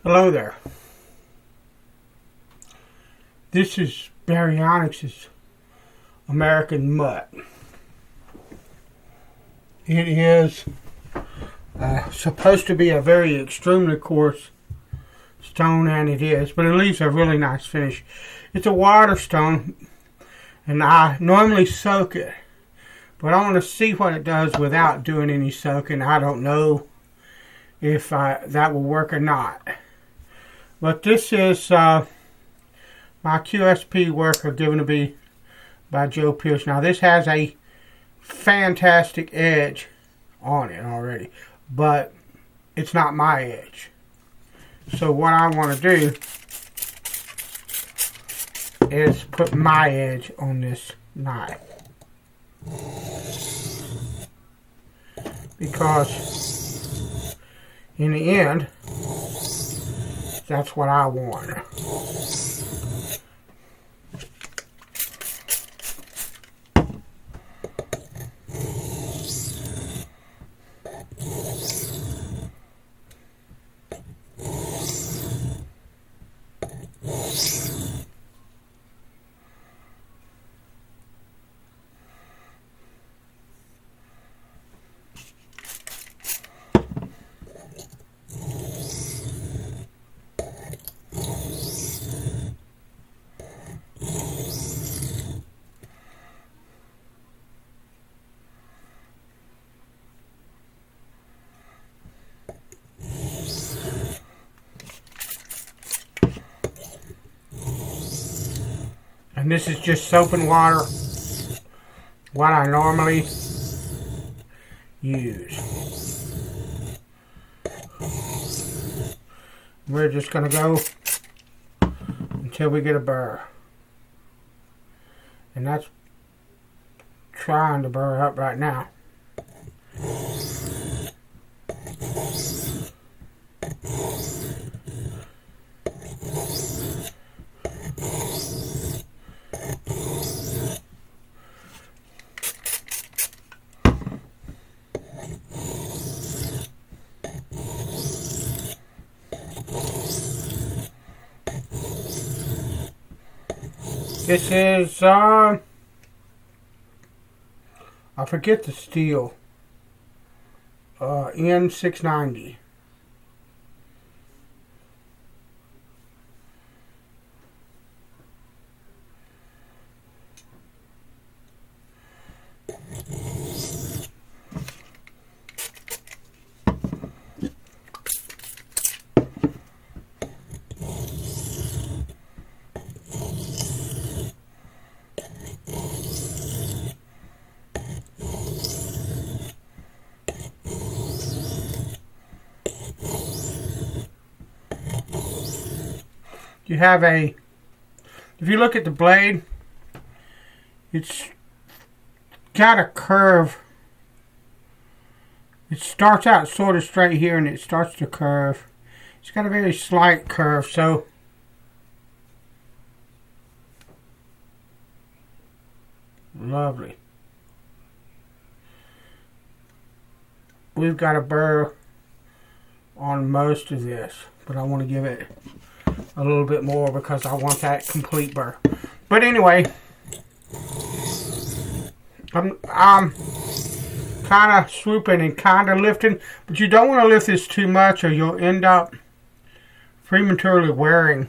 Hello there. This is Baryonyx's American Mutt. It is supposed to be a very extremely coarse stone, and it is, but it leaves a really nice finish. It's a water stone, and I normally soak it, but I want to see what it does without doing any soaking. I don't know if that will work or not. But this is my QSP worker given to me by Joe Pierce. Now this has a fantastic edge on it already, but it's not my edge. So what I want to do is put my edge on this knife, because in the end, that's what I want. And this is just soap and water, what I normally use. We're just going to go until we get a burr. And that's trying to burr up right now. This is, I forget the steel, N690. You have if you look at the blade, it's got a curve. It starts out sort of straight here and it starts to curve. It's got a very slight curve, so lovely. We've got a burr on most of this, but I want to give it a little bit more because I want that complete burr. But anyway, I'm kind of swooping and kind of lifting, but you don't want to lift this too much or you'll end up prematurely wearing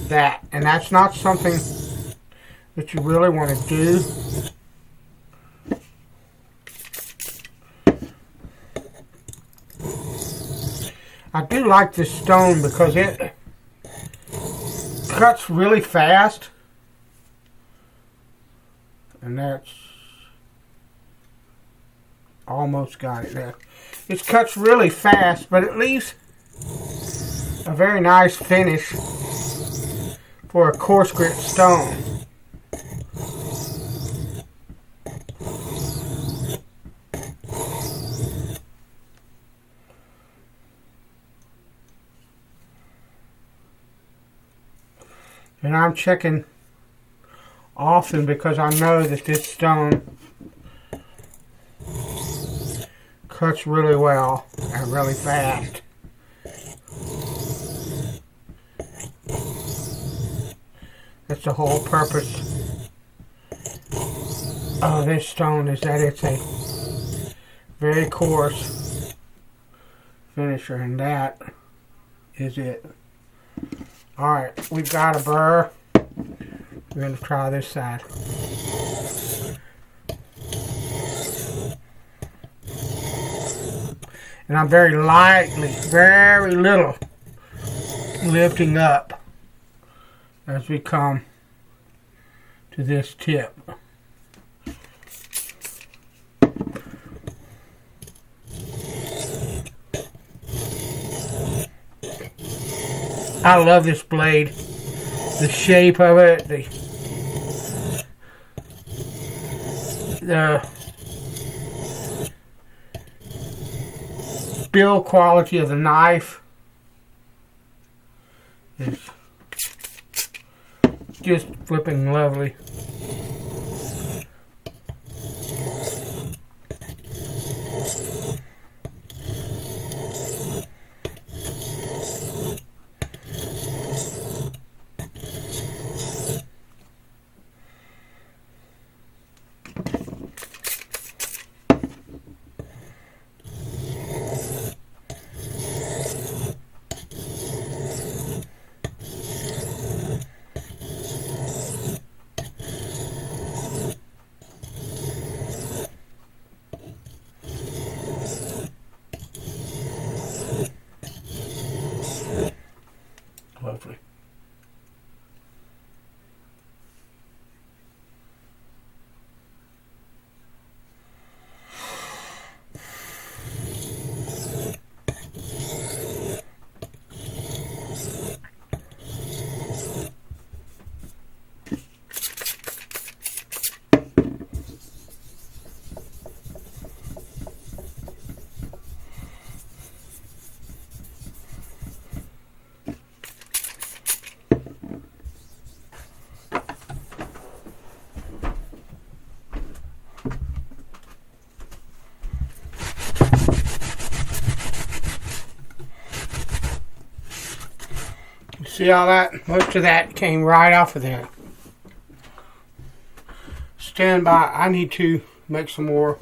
that, and that's not something that you really want to do. I do like this stone because it cuts really fast, and that's almost got it there. It cuts really fast, but it leaves a very nice finish for a coarse grit stone. And I'm checking often because I know that this stone cuts really well and really fast. That's the whole purpose of this stone, is that it's a very coarse finisher, and that is it. Alright, we've got a burr. We're going to try this side. And I'm very lightly, very little, lifting up as we come to this tip. I love this blade, the shape of it, the build quality of the knife is just flipping lovely. Lovely. See how that, most of that came right off of there. Stand by, I need to make some more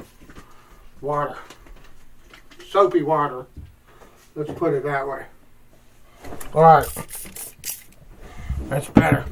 water. Soapy water. Let's put it that way. Alright. That's better.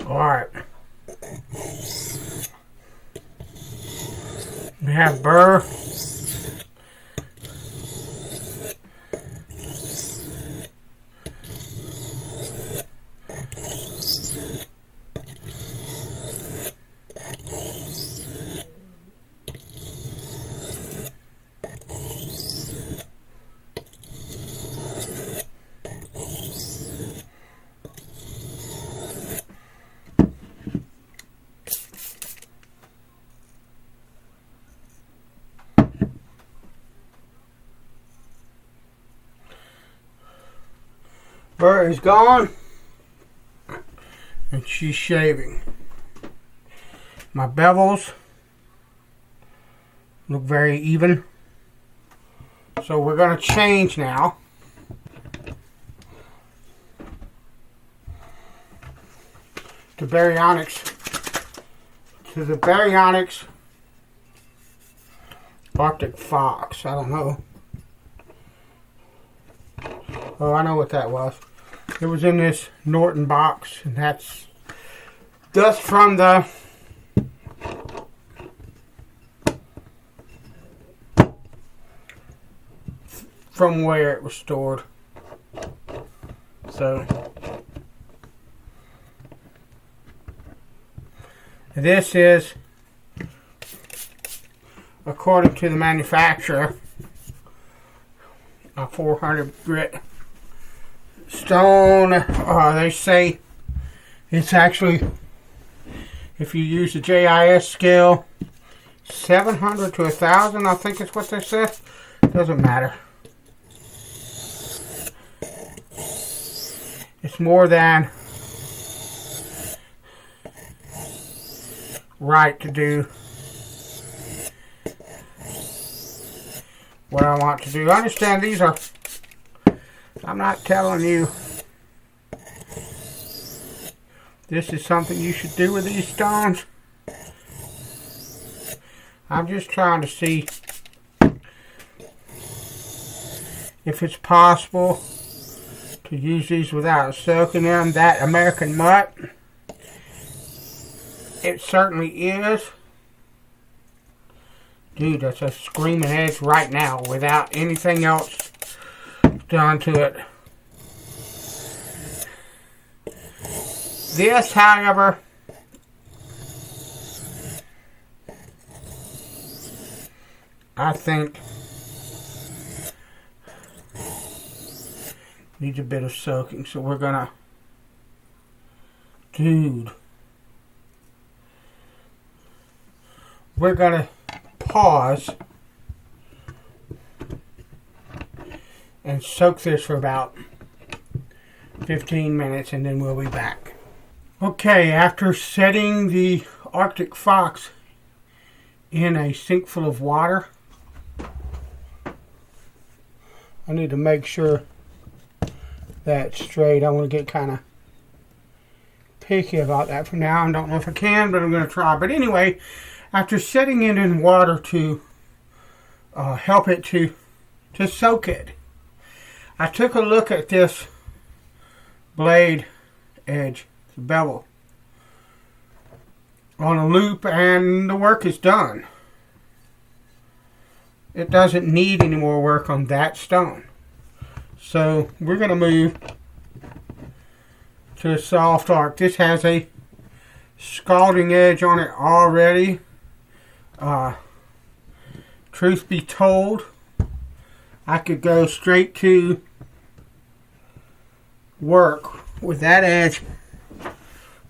Alright. We have burr. Burr is gone, and she's shaving. My bevels look very even, so we're going to change now to Baryonyx, to the Baryonyx Arctic Fox. I don't know. Oh, I know what that was. It was in this Norton box, and that's dust from the from where it was stored. So this is according to the manufacturer, a 400 grit stone. They say it's actually, if you use the JIS scale, 700 to 1,000, I think is what they said. Doesn't matter. It's more than right to do what I want to do. Understand, these are, I'm not telling you this is something you should do with these stones. I'm just trying to see if it's possible to use these without soaking them. That American mutt, it certainly is. Dude, that's a screaming edge right now without anything else done to it. This, however, I think needs a bit of soaking, so we're gonna, we're gonna pause and soak this for about 15 minutes, and then we'll be back. Okay, after setting the Arctic Fox in a sink full of water, I need to make sure that's straight. I want to get kind of picky about that from now on. Don't know if I can, but I'm going to try. But anyway, after setting it in water to help it to soak it, I took a look at this blade edge, the bevel, on a loop, and the work is done. It doesn't need any more work on that stone. So we're going to move to a soft arc. This has a scalding edge on it already. Truth be told, I could go straight to work with that edge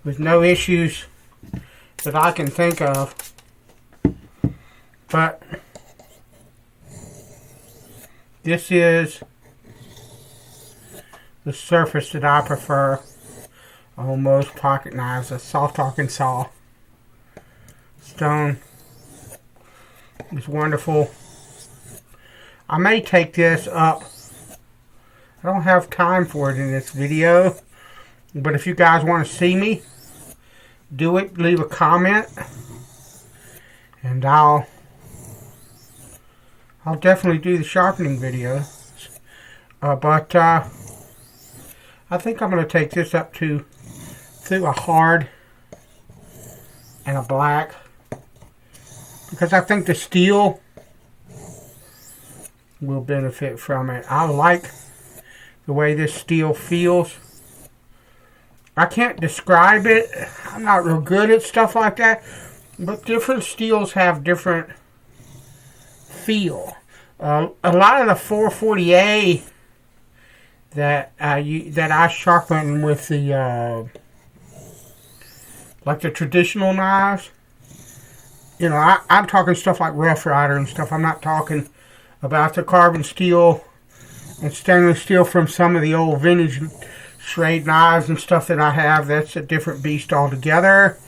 with no issues that I can think of. But this is the surface that I prefer on most pocket knives, a soft Arkansas stone. It's wonderful. I may take this up. I don't have time for it in this video, but if you guys want to see me do it, leave a comment, and I'll definitely do the sharpening video. But I think I'm going to take this up through a hard and a black, because I think the steel will benefit from it. I like the way this steel feels. I can't describe it. I'm not real good at stuff like that, but different steels have different feel. A lot of the 440A that I sharpen with the like the traditional knives, you know, I'm talking stuff like Rough Rider and stuff. I'm not talking about the carbon steel and stainless steel from some of the old vintage Schrade knives and stuff that I have. That's a different beast altogether.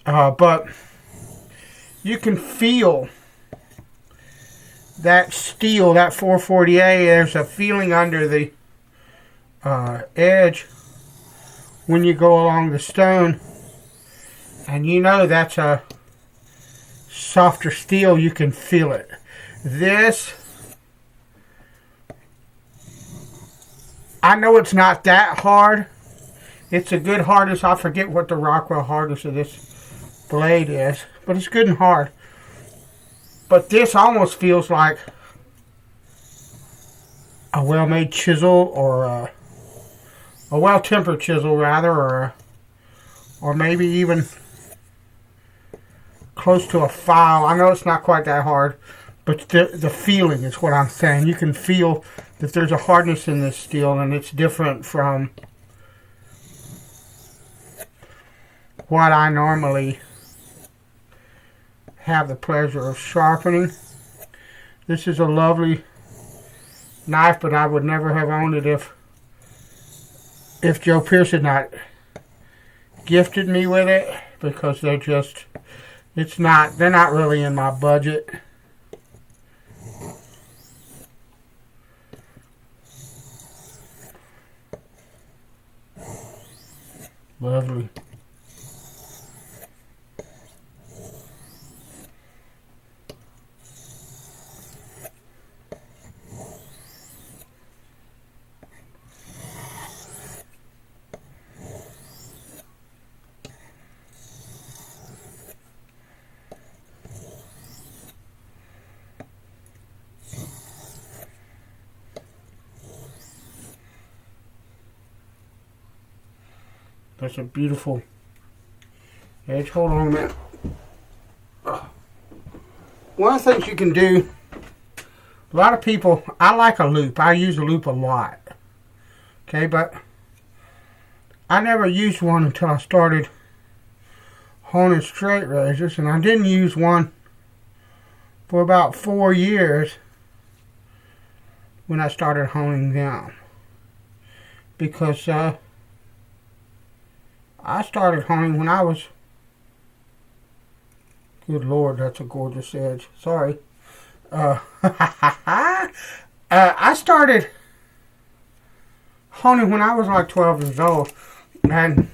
But you can feel that steel, that 440A. There's a feeling under the edge when you go along the stone, and you know that's a softer steel. You can feel it. This, I know it's not that hard. It's a good hardness. I forget what the Rockwell hardness of this blade is, but it's good and hard. But this almost feels like a well-made chisel, or a well-tempered chisel rather, or maybe even close to a file. I know it's not quite that hard, but the feeling is what I'm saying. You can feel that there's a hardness in this steel, and it's different from what I normally have the pleasure of sharpening. This is a lovely knife, but I would never have owned it if Joe Pierce had not gifted me with it, because they're not really in my budget. Lovely. That's a beautiful edge. Hold on a minute. One of the things you can do, a lot of people, I like a loop. I use a loop a lot. Okay, but I never used one until I started honing straight razors, and I didn't use one for about 4 years when I started honing them. Because I started honing when I was, good Lord, that's a gorgeous edge. Sorry. I started honing when I was like 12 years old. And,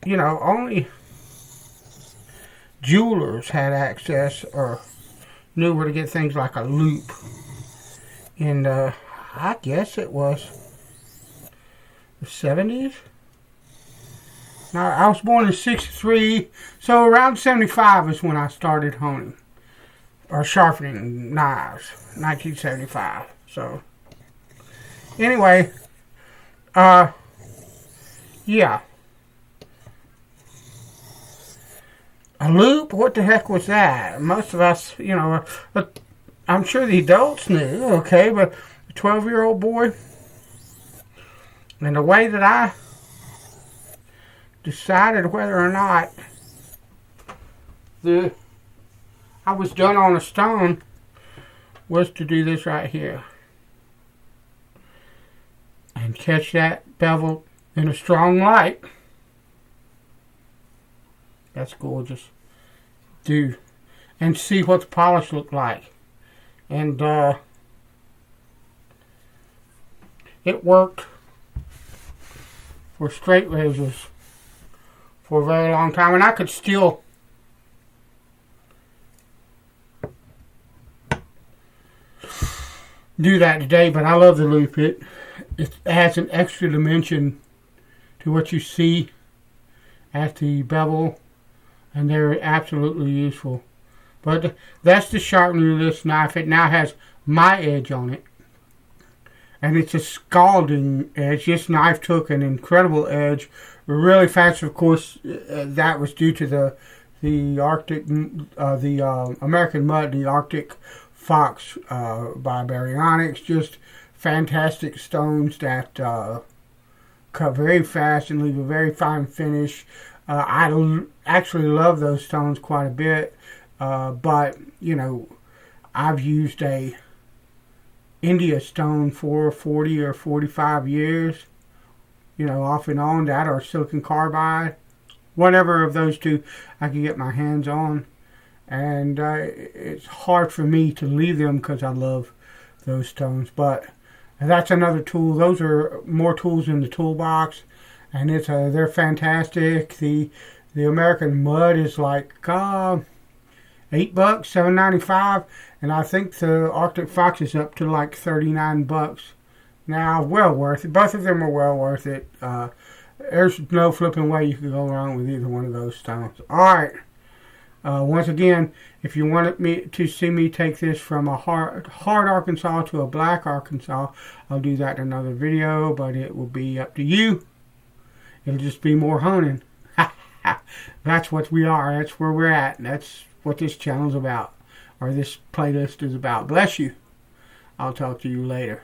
you know, only jewelers had access or knew where to get things like a loop. And I guess it was the 70s. Now, I was born in 63, so around 75 is when I started honing or sharpening knives, 1975. So, anyway, yeah. A loop? What the heck was that? Most of us, you know, I'm sure the adults knew, okay, but a 12-year-old boy, and the way that I decided whether or not I was done on a stone was to do this right here and catch that bevel in a strong light. That's gorgeous. And see what the polish looked like. And it worked for straight razors for a very long time, and I could still do that today, but I love the loop. It adds an extra dimension to what you see at the bevel, and they're absolutely useful. But that's the sharpening of this knife. It now has my edge on it, and it's a scalding edge. This knife took an incredible edge really fast. Of course, that was due to the Arctic, the American Mud, the Arctic Fox by Baryonyx. Just fantastic stones that cut very fast and leave a very fine finish. I actually love those stones quite a bit, but you know, I've used a India stone for 40 or 45 years, you know, off and on. That or silicon carbide, whatever of those two I can get my hands on, and it's hard for me to leave them because I love those stones. But that's another tool. Those are more tools in the toolbox, and they're fantastic. The American Mud is like $8, $7.95, and I think the Arctic Fox is up to like $39 now. Well worth it. Both of them are well worth it. There's no flipping way you could go wrong with either one of those stones. Alright. Once again, if you wanted me to see me take this from a hard Arkansas to a black Arkansas, I'll do that in another video, but it will be up to you. It'll just be more honing. that's what we are. That's where we're at. That's what this channel's about, or this playlist is about. Bless you. I'll talk to you later.